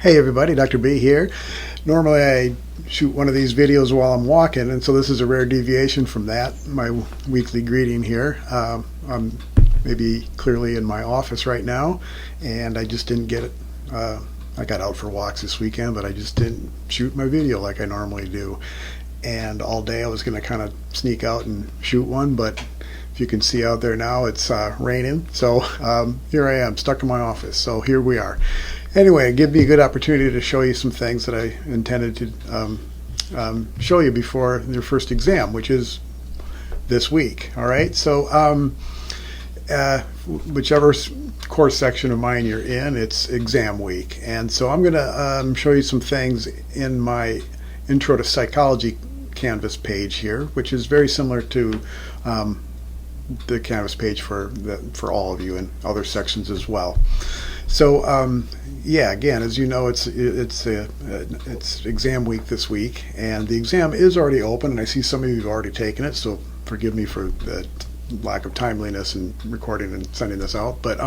Hey everybody, Dr. B here. Normally I shoot one of these videos while I'm walking, and so this is a rare deviation from that, my weekly greeting here. I'm maybe clearly in my office right now, and I just didn't get it. I got out for walks this weekend, but I just didn't shoot my video like I normally do. And all day I was going to kind of sneak out and shoot one, but if you can see out there now, it's raining. So here I am, stuck in my office. So here we are. Anyway, it gives me a good opportunity to show you some things that I intended to show you before your first exam, which is this week. All right. So whichever course section of mine you're in, it's exam week. And so I'm going to show you some things in my Intro to Psychology Canvas page here, which is very similar to the Canvas page for all of you and other sections as well. So yeah, again, as you know, it's exam week this week, and the exam is already open, and I see some of you have already taken it, so forgive me for the lack of timeliness in recording and sending this out. But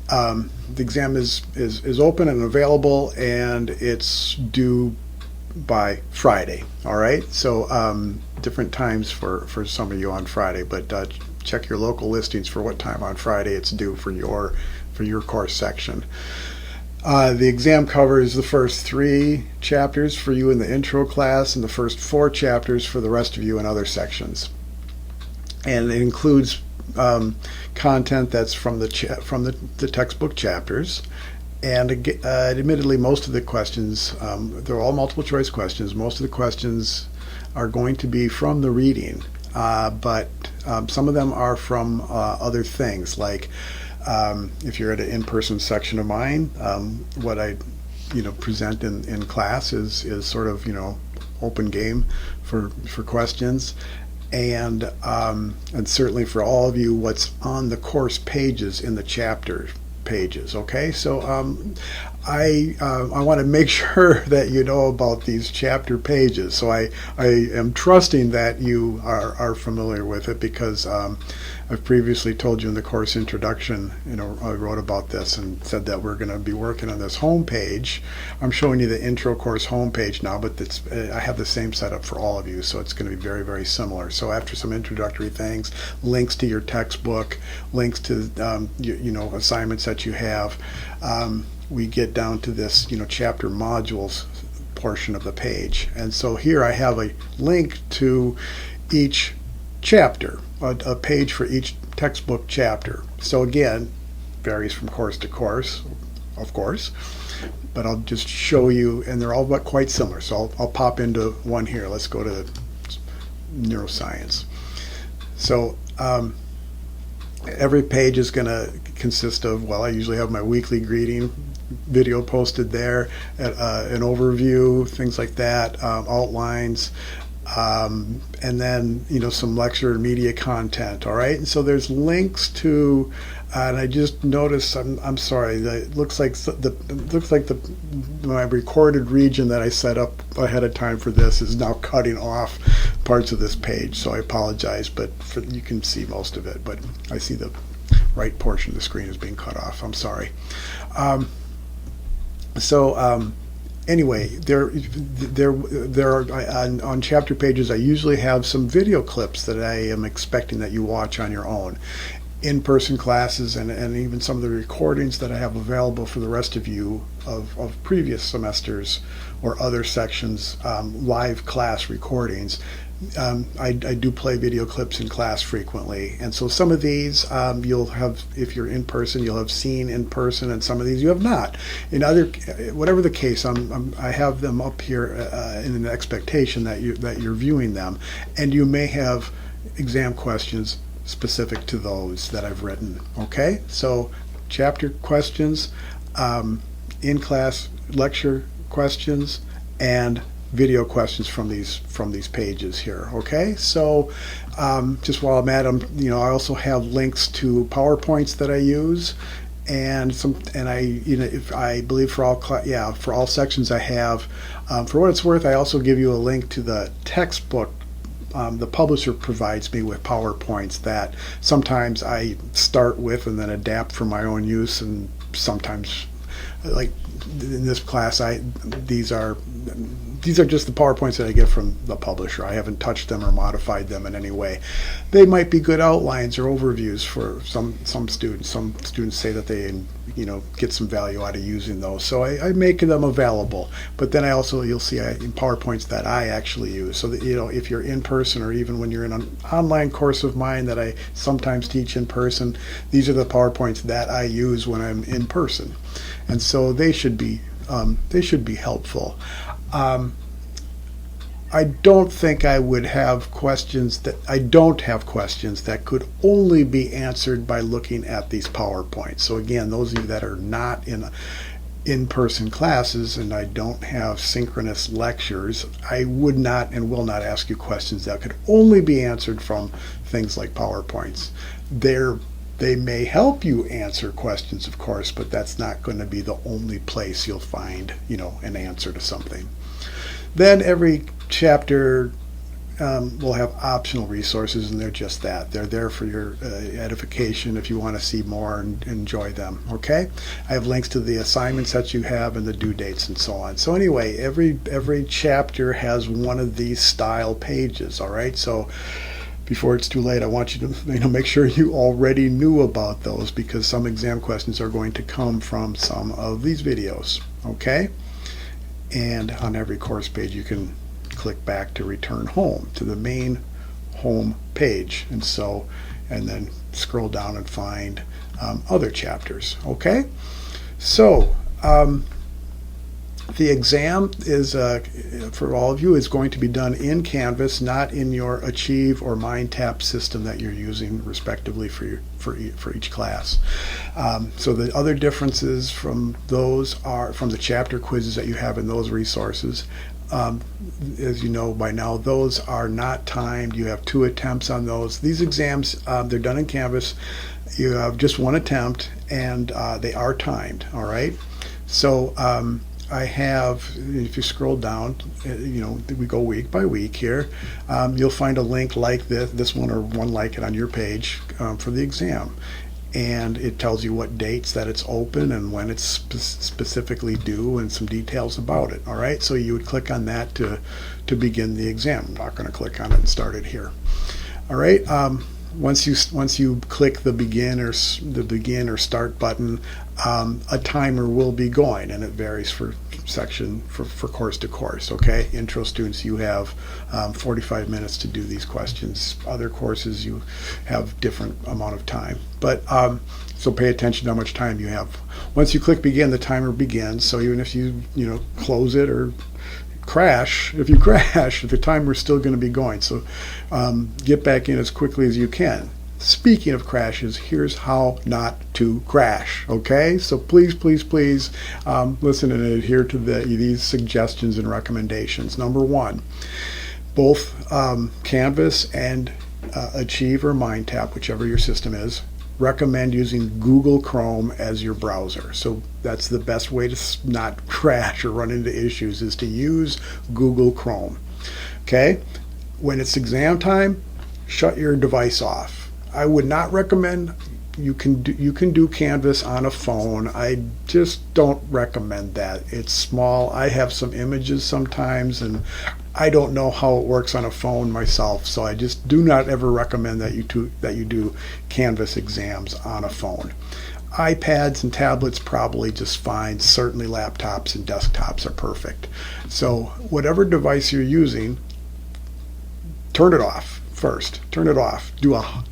the exam is open and available, and it's due by Friday. All right, so different times for some of you on Friday, but check your local listings for what time on Friday it's due for your course section. The exam covers the first 3 chapters for you in the intro class and the first 4 chapters for the rest of you in other sections. And it includes content that's from the textbook chapters. And admittedly, most of the questions, they're all multiple choice questions. Most of the questions are going to be from the reading, but some of them are from other things, like if you're at an in-person section of mine, what I present in class is sort of open game for questions, and certainly for all of you, what's on the course pages in the chapter pages. Okay, so I want to make sure that you know about these chapter pages. So I am trusting that you are familiar with it, because I've previously told you in the course introduction, I wrote about this and said that we're going to be working on this home page. I'm showing you the intro course home page now, but I have the same setup for all of you, so it's going to be very, very similar. So after some introductory things, links to your textbook, links to assignments that you have, we get down to this chapter modules portion of the page. And so here I have a link to each chapter, a page for each textbook chapter. So again, varies from course to course, of course, but I'll just show you, and they're all but quite similar. So I'll pop into one here. Let's go to neuroscience. So every page is going to consist of, I usually have my weekly greeting video posted there, an overview, things like that, outlines, and then some lecture and media content. All right, and so there's links to, and I just noticed, I'm sorry, it looks like my recorded region that I set up ahead of time for this is now cutting off parts of this page, so I apologize, but you can see most of it, but I see the right portion of the screen is being cut off. I'm sorry. Anyway, there are on chapter pages, I usually have some video clips that I am expecting that you watch on your own. In-person classes and even some of the recordings that I have available for the rest of you of previous semesters or other sections, live class recordings. I do play video clips in class frequently, and so some of these you'll have, if you're in person, you'll have seen in person, and some of these you have not. In whatever the case, I have them up here in an expectation that you're viewing them, and you may have exam questions specific to those that I've written. Okay, so chapter questions, in class lecture questions, and video questions from these pages here. Okay, so just while I'm at them, I also have links to PowerPoints that I use, and I believe for all sections I have. For what it's worth, I also give you a link to the textbook. The publisher provides me with PowerPoints that sometimes I start with and then adapt for my own use, and sometimes like in this class, these are just the PowerPoints that I get from the publisher. I haven't touched them or modified them in any way. They might be good outlines or overviews for some students. Some students say that they get some value out of using those. So I make them available. But then you'll see in PowerPoints that I actually use. So that, if you're in person, or even when you're in an online course of mine that I sometimes teach in person, these are the PowerPoints that I use when I'm in person. And so they should be helpful. I don't think I would have questions I don't have questions that could only be answered by looking at these PowerPoints. So again, those of you that are not in in-person classes and I don't have synchronous lectures, I would not and will not ask you questions that could only be answered from things like PowerPoints. They may help you answer questions, of course, but that's not going to be the only place you'll find, an answer to something. Then every chapter will have optional resources, and they're just that. They're there for your edification if you want to see more and enjoy them, okay? I have links to the assignments that you have and the due dates and so on. So anyway, every chapter has one of these style pages, all right? So before it's too late, I want you to make sure you already knew about those, because some exam questions are going to come from some of these videos, okay? And on every course page, you can click back to return home to the main home page, and then scroll down and find other chapters, okay? So the exam is for all of you is going to be done in Canvas, not in your Achieve or MindTap system that you're using respectively for each class. So the other differences from those are from the chapter quizzes that you have in those resources. As you know by now, those are not timed. You have 2 attempts on those. These exams, they're done in Canvas. You have just 1 attempt, and they are timed, all right? So I have, if you scroll down, we go week by week here, you'll find a link like this one or one like it on your page for the exam. And it tells you what dates that it's open and when it's specifically due and some details about it, all right? So you would click on that to begin the exam. I'm not going to click on it and start it here. All right, once you click the begin or start button, a timer will be going, and it varies for course to course, okay? Intro students, you have 45 minutes to do these questions. Other courses, you have different amount of time. But so pay attention to how much time you have. Once you click begin, the timer begins. So even if you close it or crash, the timer is still going to be going. So get back in as quickly as you can. Speaking of crashes, here's how not to crash, okay? So please listen and adhere to these suggestions and recommendations. Number 1, both Canvas and Achieve or MindTap, whichever your system is, recommend using Google Chrome as your browser. So that's the best way to not crash or run into issues, is to use Google Chrome, okay? When it's exam time, shut your device off. I would not recommend, you can do Canvas on a phone. I just don't recommend that. It's small. I have some images sometimes, and I don't know how it works on a phone myself, so I just do not ever recommend that you do Canvas exams on a phone. iPads and tablets probably just fine. Certainly laptops and desktops are perfect. So whatever device you're using, turn it off first. Turn it off. Do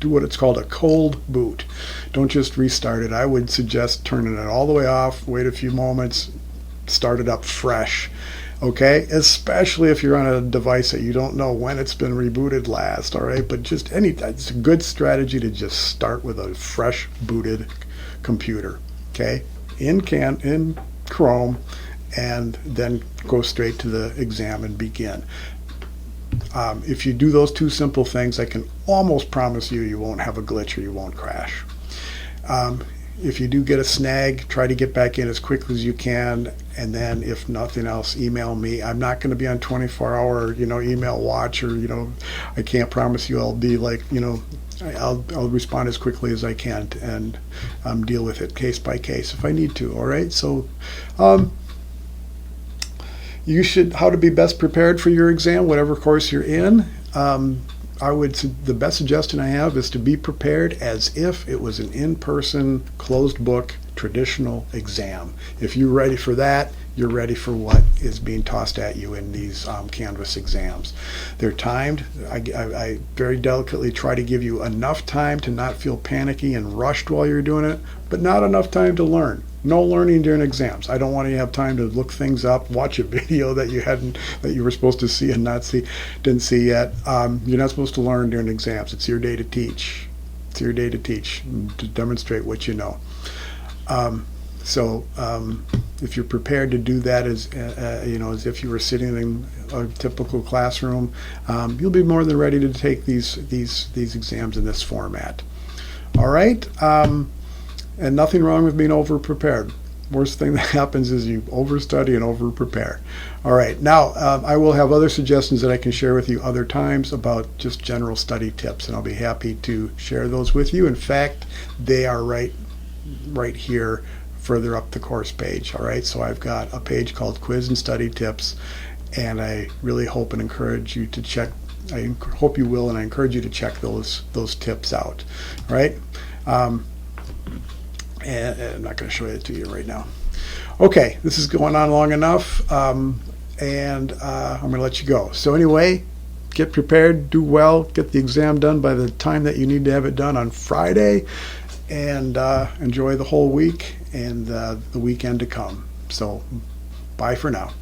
what it's called a cold boot. Don't just restart it. I would suggest turning it all the way off, wait a few moments, start it up fresh. Okay, especially if you're on a device that you don't know when it's been rebooted last, all right? But just it's a good strategy to just start with a fresh booted computer, okay? In Chrome, and then go straight to the exam and begin. If you do those 2 simple things, I can almost promise you won't have a glitch or you won't crash. If you do get a snag, try to get back in as quickly as you can, and then if nothing else, email me. I'm not going to be on 24-hour email watch, or I can't promise you I'll be like I'll respond as quickly as I can and deal with it case by case if I need to. All right. So you should how to be best prepared for your exam, whatever course you're in. The best suggestion I have is to be prepared as if it was an in-person, closed book, traditional exam. If you're ready for that, you're ready for what is being tossed at you in these Canvas exams. They're timed. I very delicately try to give you enough time to not feel panicky and rushed while you're doing it, but not enough time to learn. No learning during exams. I don't want you to have time to look things up, watch a video that you were supposed to see and didn't see yet. You're not supposed to learn during exams. It's your day to teach. It's your day to teach, to demonstrate what you know. If you're prepared to do that as if you were sitting in a typical classroom, you'll be more than ready to take these exams in this format. All right. And nothing wrong with being over-prepared. Worst thing that happens is you overstudy and over-prepare. All right, now I will have other suggestions that I can share with you other times about just general study tips, and I'll be happy to share those with you. In fact, they are right here, further up the course page. All right, so I've got a page called Quiz and Study Tips, and I really hope and encourage you to check. I hope you will, and I encourage you to check those tips out. All right. And I'm not going to show it to you right now. Okay, this is going on long enough, and I'm going to let you go. So anyway, get prepared, do well, get the exam done by the time that you need to have it done on Friday, and enjoy the whole week and the weekend to come. So bye for now.